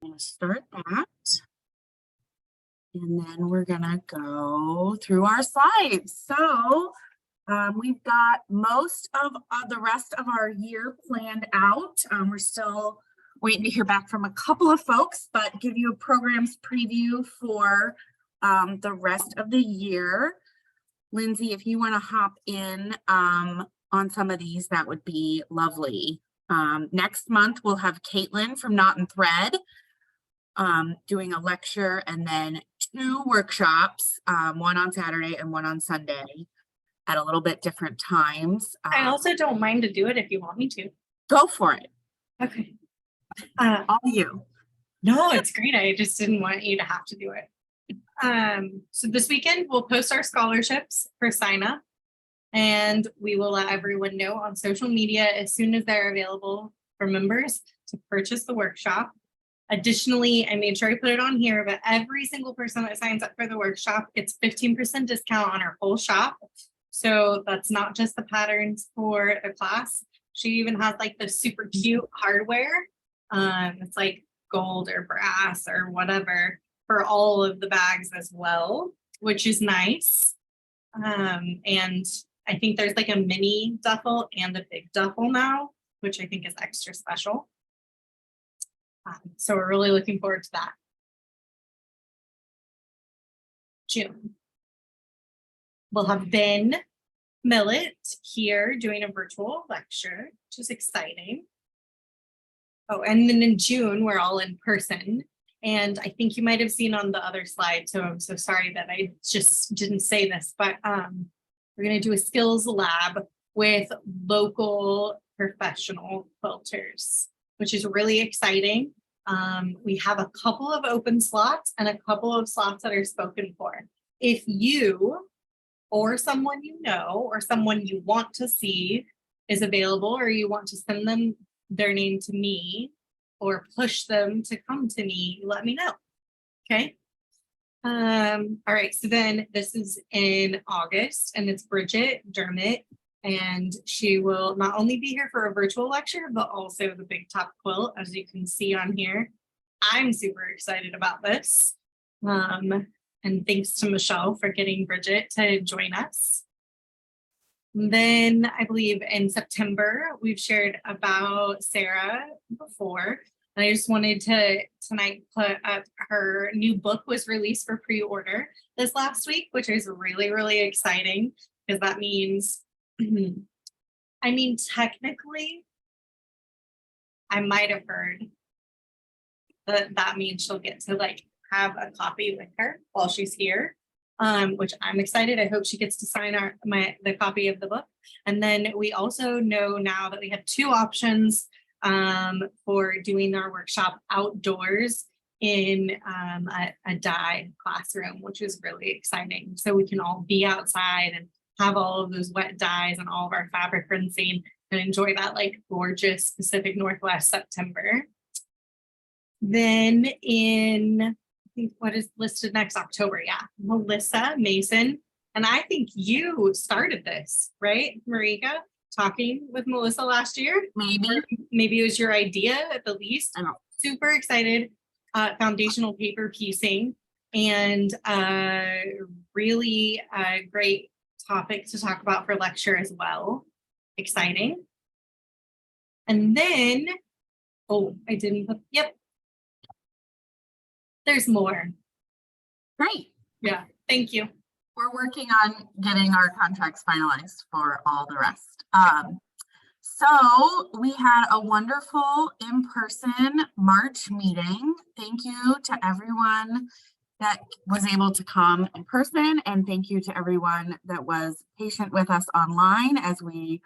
I'm going to start that. And then we're going to go through our slides. So we've got most of the rest of our year planned out. We're still waiting to hear back from a couple of folks, but give you a programs preview for the rest of the year. Lindsay, if you want to hop in on some of these, that would be lovely. Next month, we'll have Caitlin from Knot and Thread doing a lecture, and then 2 workshops, one on Saturday and one on Sunday at a little bit different times. I also don't mind to do it if you want me to. Go for it. Okay. All you. No, it's great. I just didn't want you to have to do it. So this weekend we'll post our scholarships for sign up, and we will let everyone know on social media as soon as they're available for members to purchase the workshop. Additionally, I made sure I put it on here, but every single person that signs up for the workshop gets 15% discount on our whole shop. So that's not just the patterns for the class. She even has like the super cute hardware. It's like gold or brass or whatever for all of the bags as well, which is nice. And I think there's like a mini duffel and a big duffel now, which I think is extra special. So we're really looking forward to that. June. We'll have Ben Millett here doing a virtual lecture, which is exciting. Oh, and then in June, we're all in person. And I think you might have seen on the other slide, so I'm so sorry that I just didn't say this, but we're going to do a skills lab with local professional quilters, which is really exciting. We have a couple of open slots and a couple of slots that are spoken for. If you or someone you know or someone you want to see is available, or you want to send them their name to me or push them to come to me, let me know. Okay. All right. So then this is in August, and it's Bridget Dermott, and she will not only be here for a virtual lecture, but also the Big Top Quilt, as you can see on here. I'm super excited about this. And thanks to Michelle for getting Bridget to join us. And then I believe in September, we've shared about Sarah before. And I just wanted to tonight put up her new book was released for pre-order this last week, which is really, really exciting because that means, I mean, technically, I might have heard that means she'll get to like have a copy with her while she's here, which I'm excited. I hope she gets to sign the copy of the book. And then we also know now that we have 2 options for doing our workshop outdoors in a dye classroom, which is really exciting. So we can all be outside and have all of those wet dyes and all of our fabric rinsing and enjoy that like gorgeous Pacific Northwest September. Then in, I think what is listed next, October, yeah, Melissa Mason. And I think you started this, right, Marika? Talking with Melissa last year. Maybe it was your idea at the least. I'm super excited. Foundational paper piecing, and really great topic to talk about for lecture as well. Exciting. And then, oh, I didn't put, yep. There's more. Great. Yeah, thank you. We're working on getting our contracts finalized for all the rest. So we had a wonderful in-person March meeting. Thank you to everyone that was able to come in person, and thank you to everyone that was patient with us online as we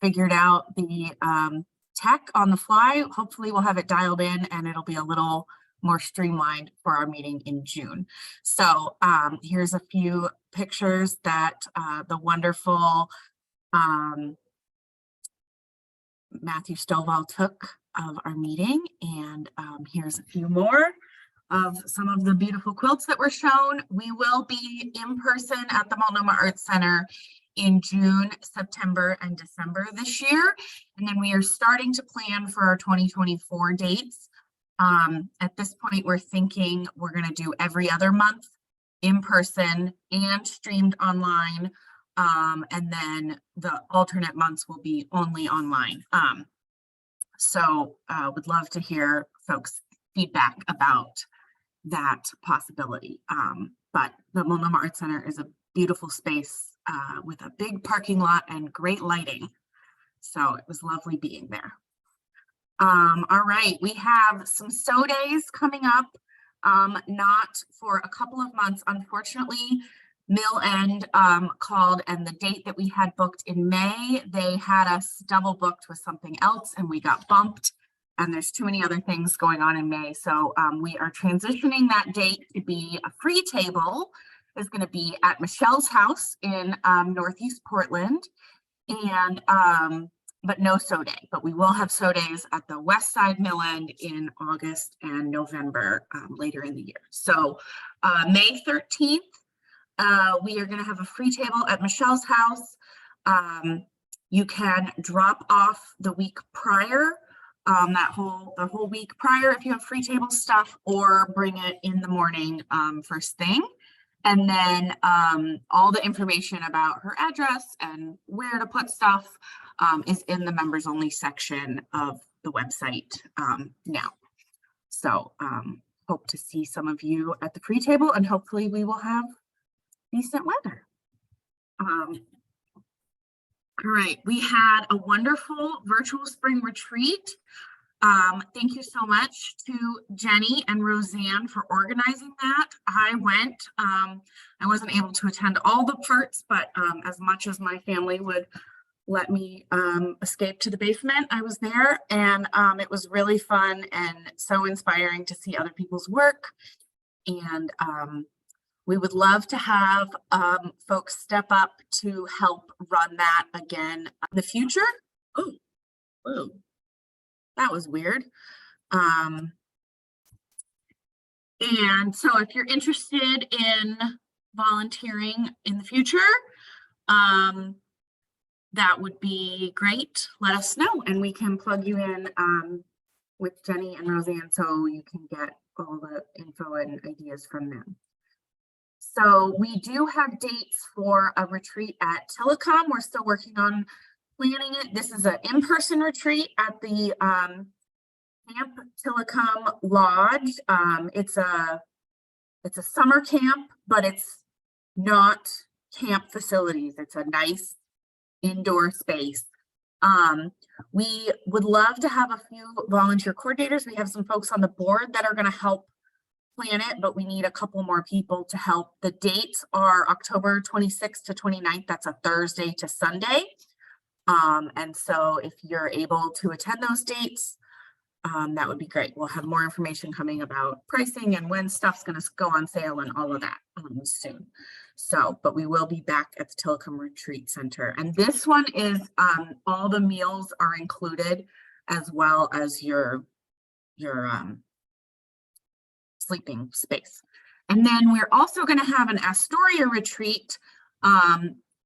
figured out the tech on the fly. Hopefully we'll have it dialed in and it'll be a little more streamlined for our meeting in June. So here's a few pictures that the wonderful Matthew Stovall took of our meeting. And here's a few more of some of the beautiful quilts that were shown. We will be in person at the Multnomah Arts Center in June, September, and December this year. And then we are starting to plan for our 2024 dates. At this point, we're thinking we're gonna do every other month in person and streamed online. And then the alternate months will be only online. So would love to hear folks' feedback about that possibility. But the Multnomah Arts Center is a beautiful space with a big parking lot and great lighting. So it was lovely being there. All right, we have some SO days coming up, not for a couple of months. Unfortunately, Mill End called, and the date that we had booked in May, they had us double booked with something else and we got bumped. And there's too many other things going on in May. So we are transitioning that date to be a free table. Is going to be at Michelle's house in Northeast Portland. And but no SO day, but we will have SO days at the West Side Mill End in August and November later in the year. So May 13th, we are going to have a free table at Michelle's house. You can drop off the week prior, the whole week prior if you have free table stuff, or bring it in the morning first thing. And then all the information about her address and where to put stuff is in the members only section of the website now. So hope to see some of you at the free table, and hopefully we will have decent weather. All right, we had a wonderful virtual spring retreat. Thank you so much to Jenny and Roseanne for organizing that. I went, I wasn't able to attend all the parts, but as much as my family would let me escape to the basement, I was there, and it was really fun and so inspiring to see other people's work. And we would love to have folks step up to help run that again in the future. Oh, whoa. That was weird. And so if you're interested in volunteering in the future, that would be great. Let us know and we can plug you in with Jenny and Roseanne so you can get all the info and ideas from them. So we do have dates for a retreat at Telecom. We're still working on planning it. This is an in-person retreat at the Camp Telecom Lodge. It's a summer camp, but it's not camp facilities. It's a nice indoor space. We would love to have a few volunteer coordinators. We have some folks on the board that are going to help plan it, but we need a couple more people to help. The dates are October 26th to 29th. That's a Thursday to Sunday. And so if you're able to attend those dates, that would be great. We'll have more information coming about pricing and when stuff's going to go on sale and all of that soon. So, but we will be back at the Telecom Retreat Center. And this one is all the meals are included, as well as your sleeping space. And then we're also going to have an Astoria retreat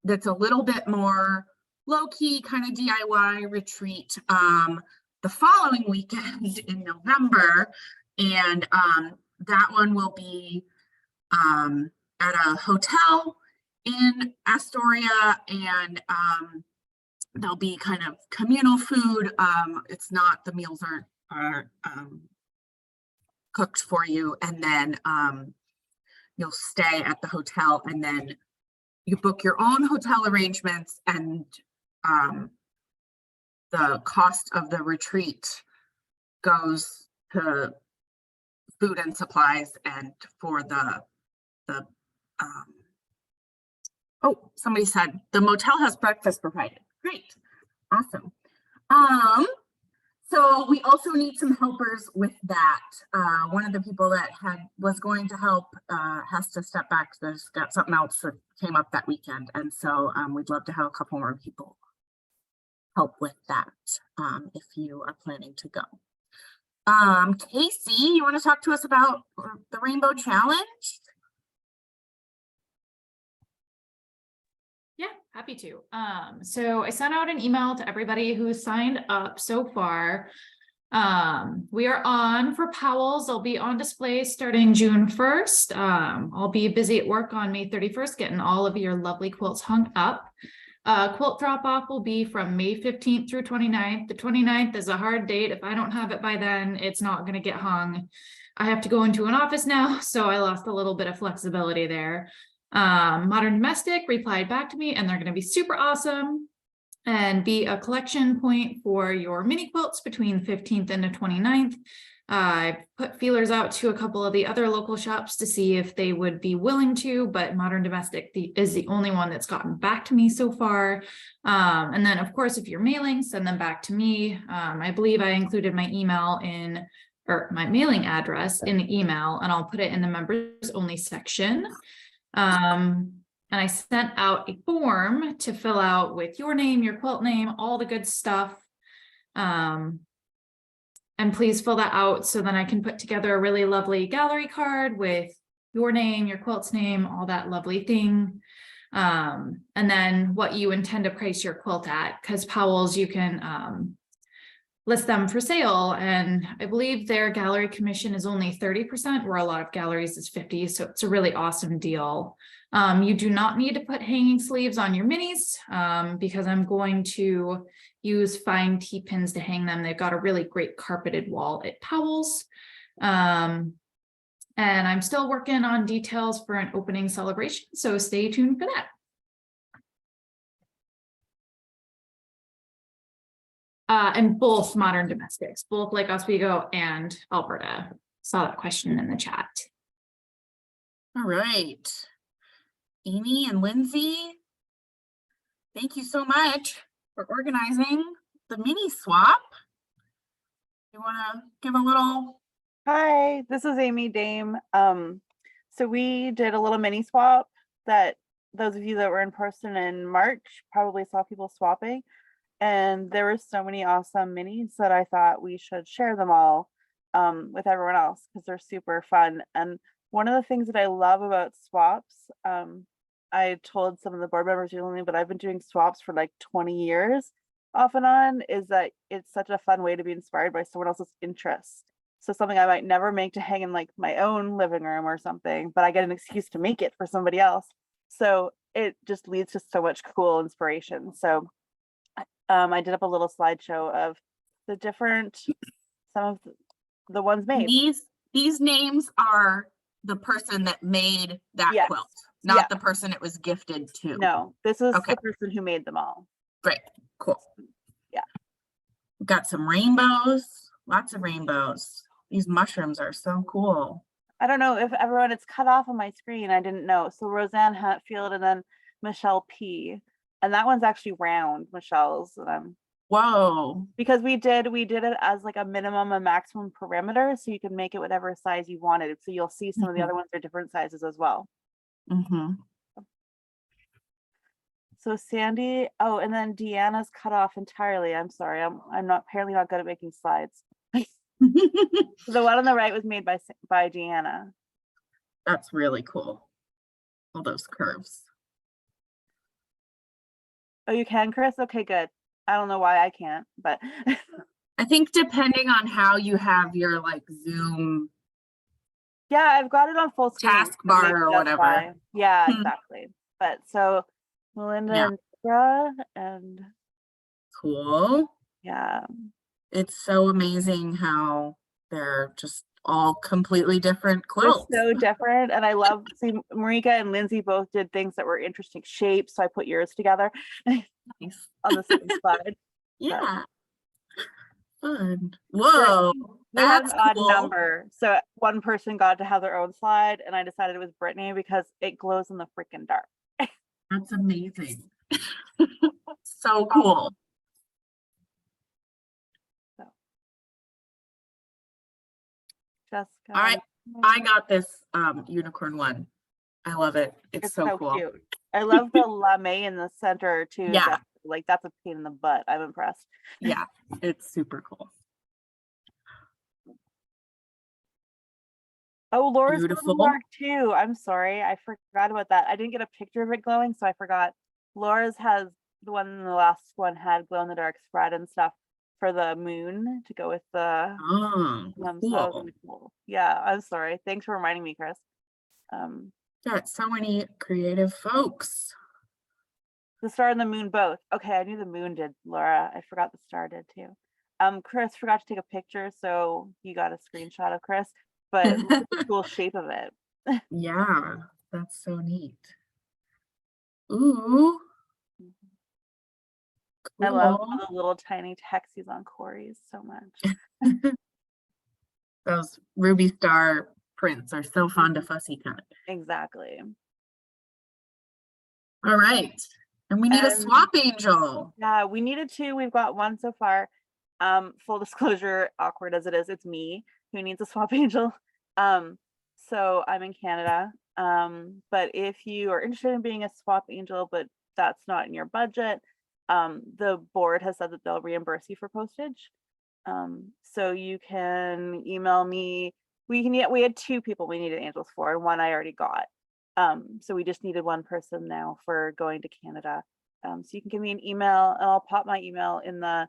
that's a little bit more low-key kind of DIY retreat the following weekend in November. And that one will be at a hotel in Astoria, and there'll be kind of communal food. It's not, the meals aren't cooked for you, and then you'll stay at the hotel, and then you book your own hotel arrangements, and the cost of the retreat goes to food and supplies and for the oh, somebody said the motel has breakfast provided. Great, awesome. So we also need some helpers with that. One of the people that was going to help has to step back. There's got something else that came up that weekend, and so we'd love to have a couple more people help with that if you are planning to go. Casey, you want to talk to us about the Rainbow Challenge? Yeah, happy to. So I sent out an email to everybody who signed up so far. We are on for Powell's. I'll be on display starting June 1st. I'll be busy at work on May 31st, getting all of your lovely quilts hung up. Quilt drop off will be from May 15th through 29th. The 29th is a hard date. If I don't have it by then, it's not going to get hung. I have to go into an office now, so I lost a little bit of flexibility there. Modern Domestic replied back to me, and they're going to be super awesome and be a collection point for your mini quilts between the 15th and the 29th. I put feelers out to a couple of the other local shops to see if they would be willing to, but Modern Domestic is the only one that's gotten back to me so far. And then of course, if you're mailing, send them back to me. I believe I included my email in, or my mailing address in the email, and I'll put it in the members only section. And I sent out a form to fill out with your name, your quilt name, all the good stuff. And please fill that out so then I can put together a really lovely gallery card with your name, your quilt's name, all that lovely thing. And then what you intend to price your quilt at, because Powell's, you can list them for sale. And I believe their gallery commission is only 30%, where a lot of galleries is 50%. So it's a really awesome deal. You do not need to put hanging sleeves on your minis because I'm going to use fine T-pins to hang them. They've got a really great carpeted wall at Powell's. And I'm still working on details for an opening celebration, so stay tuned for that. And both Modern Domestics, both Lake Oswego and Alberta. Saw that question in the chat. All right. Amy and Lindsay, thank you so much for organizing the mini swap. You want to give a little? Hi, this is Amy Dame. So we did a little mini swap that those of you that were in person in March probably saw people swapping. And there were so many awesome minis that I thought we should share them all with everyone else because they're super fun. And one of the things that I love about swaps, I told some of the board members recently, but I've been doing swaps for like 20 years off and on, is that it's such a fun way to be inspired by someone else's interests. So something I might never make to hang in like my own living room or something, but I get an excuse to make it for somebody else. So it just leads to so much cool inspiration. So I did up a little slideshow of the different, some of the ones made. These names are the person that made that Yes. quilt, not Yeah. the person it was gifted to. No, this is Okay. the person who made them all. Great, cool. Yeah. We've got some rainbows, lots of rainbows. These mushrooms are so cool. I don't know if everyone, it's cut off on my screen. I didn't know. So Roseanne Hatfield and then Michelle P. And that one's actually round, Michelle's. Whoa. Because we did it as like a minimum and maximum parameter, so you can make it whatever size you wanted. So you'll see some of the other ones are different sizes as well. Mm-hmm. So Sandy, oh, and then Deanna's cut off entirely. I'm sorry, I'm not apparently not good at making slides. The one on the right was made by Deanna. That's really cool. All those curves. Oh, you can, Chris? Okay, good. I don't know why I can't, but I think depending on how you have your like Zoom yeah, I've got it on full screen. so taskbar maybe or that's whatever. why. Yeah, Hmm. exactly. But so Melinda Yeah. and Deborah and Cool. yeah. It's so amazing how they're just all completely different They're quilts. so different. And I love, see, Marika and Lindsay both did things that were interesting shapes. So I put yours together Nice. on the same slide. Yeah. Fun. Whoa. They had That's an odd cool. number. So one person got to have their own slide and I decided it was Brittany because it glows in the freaking dark. That's amazing. So cool. Jessica. All right. I got this unicorn one. I love it. It's so cool. cute. I love the lame in the center too. Yeah. That's a pain in the butt. I'm impressed. Yeah, it's super cool. Oh, Laura's glow in Beautiful. the dark too. I'm sorry. I forgot about that. I didn't get a picture of it glowing, so I forgot. Laura's has the one in the last one had glow in the dark spread and stuff. for the moon to go with the Oh, so that was cool. really cool. Yeah, I'm sorry. Thanks for reminding me, Chris. Got so many creative folks. The star and the moon both. Okay, I knew the moon did, Laura. I forgot the star did too. Chris forgot to take a picture, so you got a screenshot of Chris, but look at the cool shape of it. Yeah, that's so neat. Ooh, I love cool. the little tiny texies on Corey's so much. Those Ruby Star prints are so fun to fussy cut. Exactly. All right. And we need a And- swap angel. Yeah, we needed two. We've got one so far. Full disclosure, awkward as it is, it's me who needs a swap angel. So I'm in Canada. But if you are interested in being a swap angel, but that's not in your budget, the board has said that they'll reimburse you for postage. So you can email me. We had two people we needed angels for, and one I already got. So we just needed one person now for going to Canada. So you can give me an email, and I'll pop my email in the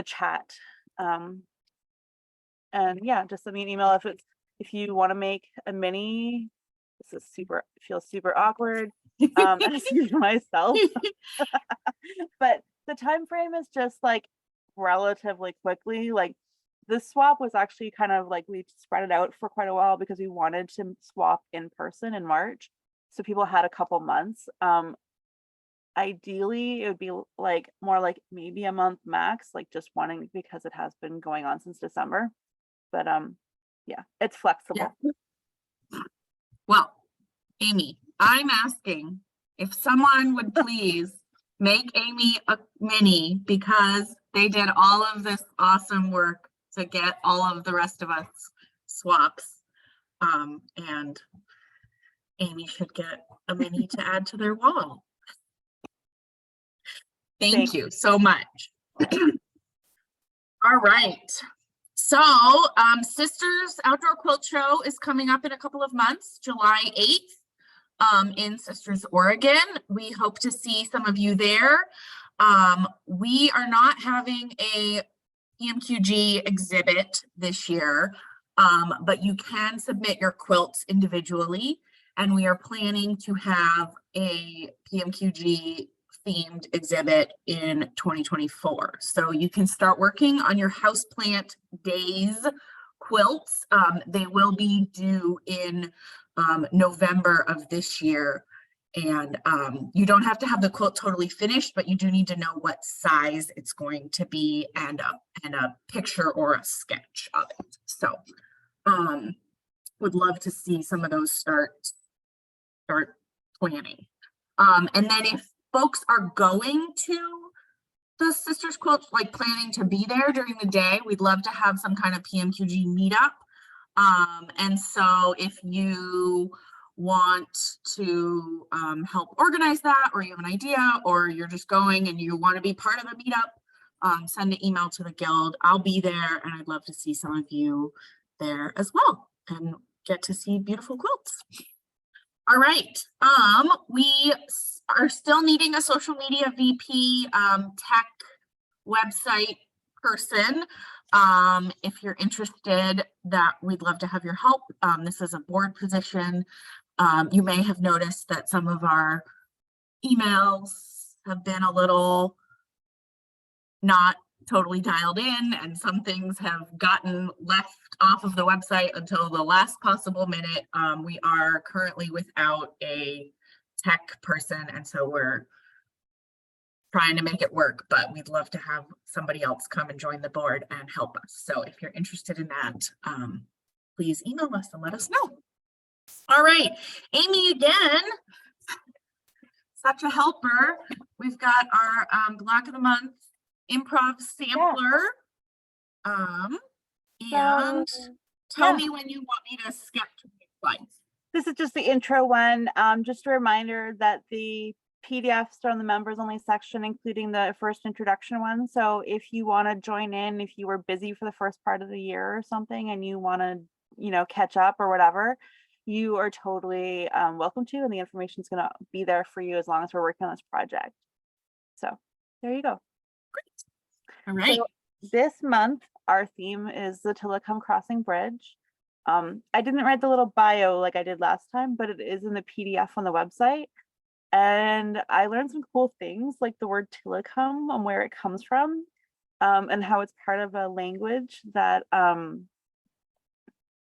chat. And yeah, just send me an email if you want to make a mini. This is feels super awkward. Asking for myself. But the time frame is just like relatively quickly. Like this swap was actually kind of like we spread it out for quite a while because we wanted to swap in person in March. So people had a couple months. Ideally it would be like more like maybe a month max, like just wanting, because it has been going on since December. But yeah, it's flexible. Well, Amy, I'm asking if someone would please make Amy a mini because they did all of this awesome work to get all of the rest of us swaps. And Amy should get a mini to add to their wall. Thank you so much. All right. So Sisters Outdoor Quilt Show is coming up in a couple of months, July 8th, in Sisters, Oregon. We hope to see some of you there. We are not having a PMQG exhibit this year, but you can submit your quilts individually, and we are planning to have a PMQG themed exhibit in 2024. So you can start working on your houseplant days quilts. They will be due in November of this year. And you don't have to have the quilt totally finished, but you do need to know what size it's going to be and a picture or a sketch of it. So would love to see some of those start planning. And then if folks are going to the Sisters Quilt, like planning to be there during the day, we'd love to have some kind of PMQG meetup. And so if you want to help organize that, or you have an idea, or you're just going and you want to be part of a meetup, send an email to the Guild. I'll be there, and I'd love to see some of you there as well and get to see beautiful quilts. All right, we are still needing a social media VP tech website person. If you're interested, that we'd love to have your help. This is a board position. You may have noticed that some of our emails have been a little not totally dialed in, and some things have gotten left off of the website until the last possible minute. We are currently without a tech person, and so we're trying to make it work, but we'd love to have somebody else come and join the board and help us. So if you're interested in that, please email us and let us know. All right, Amy, again, such a helper. We've got our block of the month improv sampler. And tell me when you want me to sketch slides. This is just the intro one. Just a reminder that the PDFs are on the members only section, including the first introduction one. So if you want to join in, if you were busy for the first part of the year or something and you want to, catch up or whatever, you are totally welcome to, and the information is going to be there for you as long as we're working on this project. So there you go. All right. This month, our theme is the Tillicum Crossing Bridge. I didn't write the little bio like I did last time, but it is in the PDF on the website. And I learned some cool things like the word Tillicum and where it comes from, and how it's part of a language that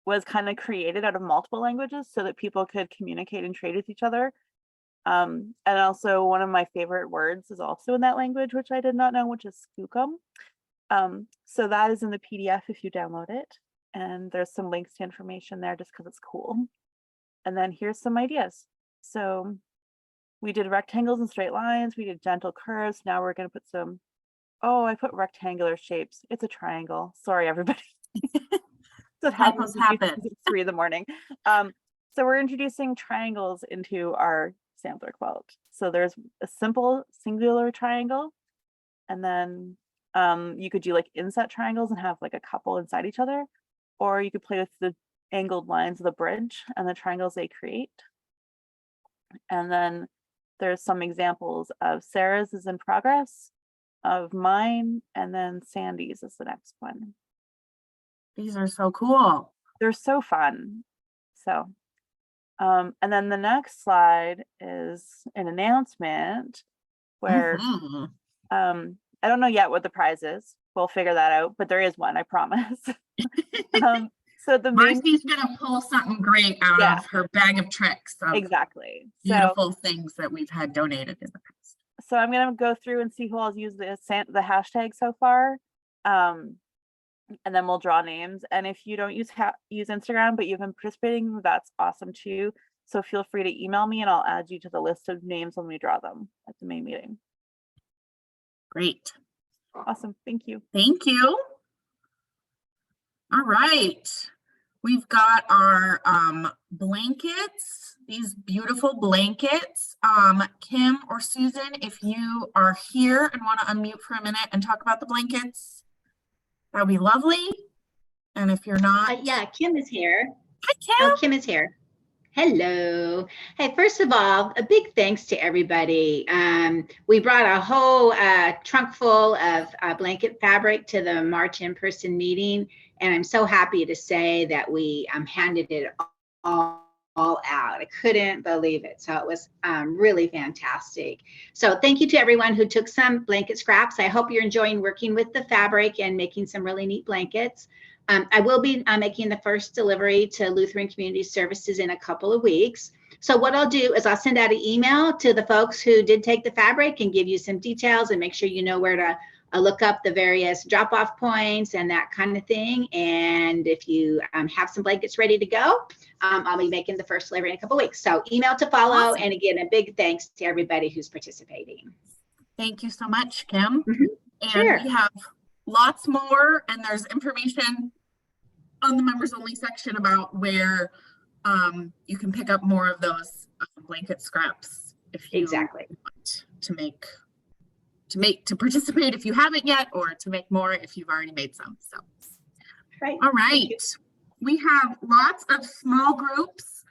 was kind of created out of multiple languages so that people could communicate and trade with each other. And also one of my favorite words is also in that language, which I did not know, which is skookum. So that is in the PDF if you download it. And there's some links to information there just because it's cool. And then here's some ideas. So we did rectangles and straight lines. We did gentle curves. Now we're going to put some, oh, I put rectangular shapes. It's a triangle. Sorry, everybody. So it happens Typos happen. because it's 3 a.m. So we're introducing triangles into our sampler quilt. So there's a simple singular triangle, and then you could do like inset triangles and have like a couple inside each other, or you could play with the angled lines of the bridge and the triangles they create. And then there's some examples of Sarah's is in progress, of mine, and then Sandy's is the next one. These are so cool. They're so fun. So, and then the next slide is an announcement where Mhm. I don't know yet what the prize is. We'll figure that out, but there is one, I promise. So the main, Marcy's gonna pull something great out Yeah. of her bag of tricks of exactly. So, beautiful things that we've had donated in the past. so I'm gonna go through and see who all's used the hashtag so far. And then we'll draw names. And if you don't use Instagram, but you've been participating, that's awesome too. So feel free to email me and I'll add you to the list of names when we draw them at the main meeting. Great. Awesome. Thank you. Thank you. All right. We've got our blankets, these beautiful blankets. Kim or Susan, if you are here and want to unmute for a minute and talk about the blankets, that would be lovely. And if you're not, Yeah, Kim is here. hi Kim. Oh, Kim is here. Hello. Hey, first of all, a big thanks to everybody. We brought a whole trunk full of blanket fabric to the March in-person meeting, and I'm so happy to say that we handed it all out. I couldn't believe it. So it was really fantastic. So thank you to everyone who took some blanket scraps. I hope you're enjoying working with the fabric and making some really neat blankets. I will be making the first delivery to Lutheran Community Services in a couple of weeks. So what I'll do is I'll send out an email to the folks who did take the fabric and give you some details and make sure you know where to look up the various drop-off points and that kind of thing. And if you have some blankets ready to go, I'll be making the first delivery in a couple of weeks. So email to follow. Awesome. And again, a big thanks to everybody who's participating. Thank you so much, Kim. And Sure. we have lots more, and there's information on the members only section about where you can pick up more of those blanket scraps if you Exactly. want to participate if you haven't yet, or to make more if you've already made some. So, Right. all right, we have lots of small groups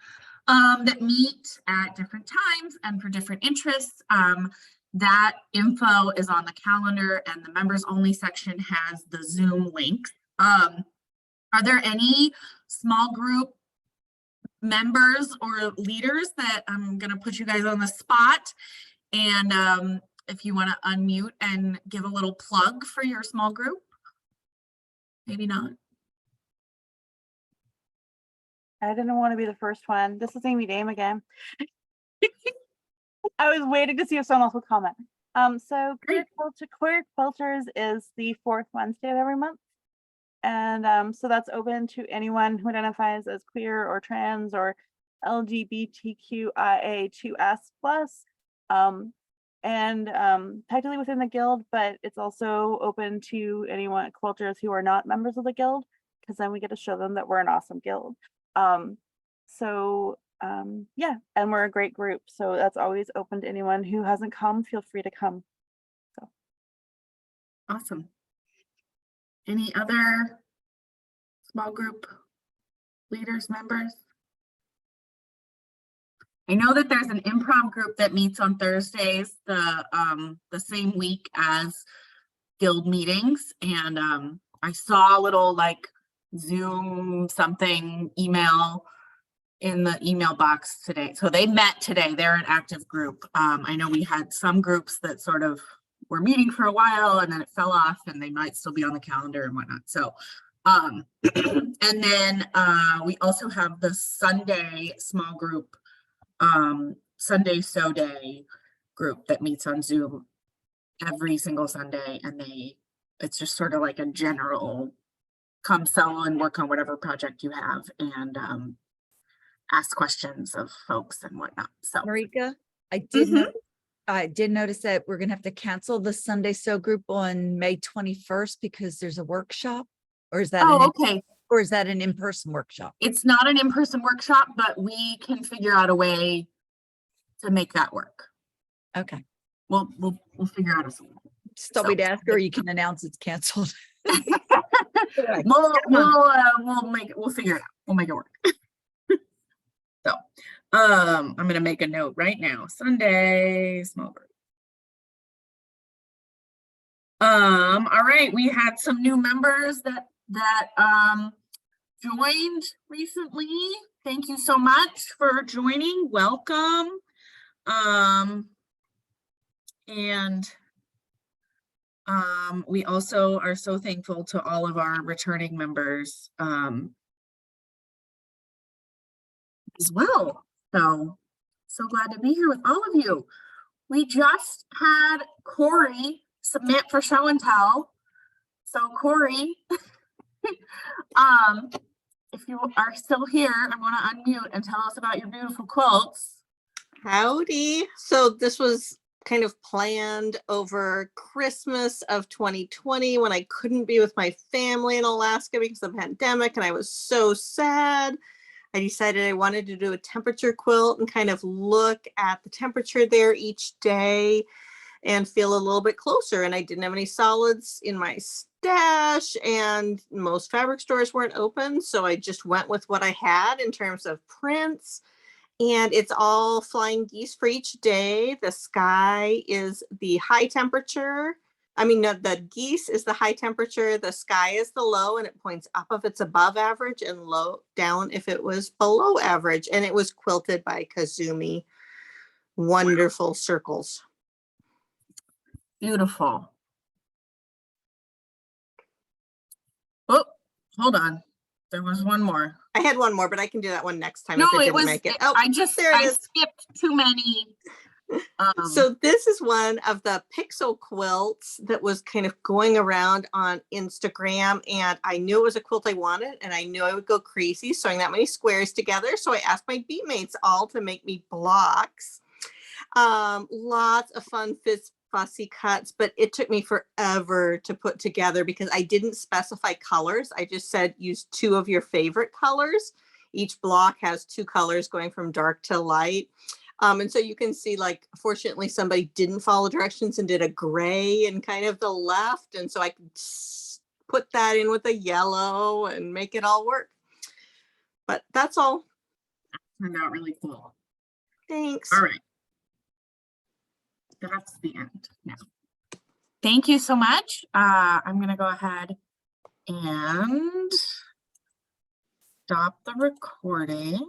that meet at different times and for different interests. That info is on the calendar, and the members only section has the Zoom links. Are there any small group members or leaders that I'm going to put you guys on the spot? And if you want to unmute and give a little plug for your small group, maybe not. I didn't want to be the first one. This is Amy Dame again. I was waiting to see if someone else would comment. So Queer Quilters is the 4th Wednesday of every month. And so that's open to anyone who identifies as queer or trans or LGBTQIA2S+. Technically within the guild, but it's also open to anyone quilters who are not members of the guild, because then we get to show them that we're an awesome guild. Yeah, and we're a great group, so that's always open to anyone who hasn't come. Feel free to come. So Awesome. Any other small group leaders, members? I know that there's an improv group that meets on Thursdays, the same week as guild meetings, and I saw a little like Zoom something email in the email box today. So they met today. They're an active group. I know we had some groups that sort of were meeting for a while and then it fell off, and they might still be on the calendar and whatnot. So and then we also have the Sunday small group, Sunday So Day group that meets on Zoom every single Sunday, and it's just sort of like a general come sell and work on whatever project you have, and ask questions of folks and whatnot. So Marika, I did notice that we're gonna have to cancel the Sunday So group on May 21st because there's a workshop, or is that okay. or is that an in-person workshop? It's not an in-person workshop, but we can figure out a way to make that work. Okay, We'll figure out a solution. just thought we'd So- ask, or you can announce it's canceled. We'll figure it out. We'll make it work. So, I'm gonna make a note right now. Sunday small group. All right, we had some new members that joined recently. Thank you so much for joining. Welcome. We also are so thankful to all of our returning members as well. So glad to be here with all of you. We just had Corey submit for show and tell. So Corey, if you are still here, I want to unmute and tell us about your beautiful quilts. Howdy. So this was kind of planned over Christmas of 2020 when I couldn't be with my family in Alaska because of the pandemic, and I was so sad. I decided I wanted to do a temperature quilt and kind of look at the temperature there each day and feel a little bit closer. And I didn't have any solids in my stash, and most fabric stores weren't open. So I just went with what I had in terms of prints. And it's all flying geese for each day. The sky is the high temperature. I mean, no, the geese is the high temperature. The sky is the low, and it points up if it's above average and low down if it was below average. And it was quilted by Kazumi. Wonderful circles. Beautiful. Oh, hold on. There was one more. I had one more, but I can do that one next time. No, if it it didn't was, make it. Oh, I there it is. skipped too many. So this is one of the pixel quilts that was kind of going around on Instagram, and I knew it was a quilt I wanted, and I knew I would go crazy sewing that many squares together. So I asked my beatmates all to make me blocks. Lots of fun fussy cuts, but it took me forever to put together because I didn't specify colors. I just said use 2 of your favorite colors. Each block has 2 colors going from dark to light. And so you can see, like, fortunately, somebody didn't follow directions and did a gray and kind of the left. And so I could put that in with a yellow and make it all work. But that's all. Turned out really cool. Thanks. All right. That's the end now. Thank you so much. I'm going to go ahead and stop the recording.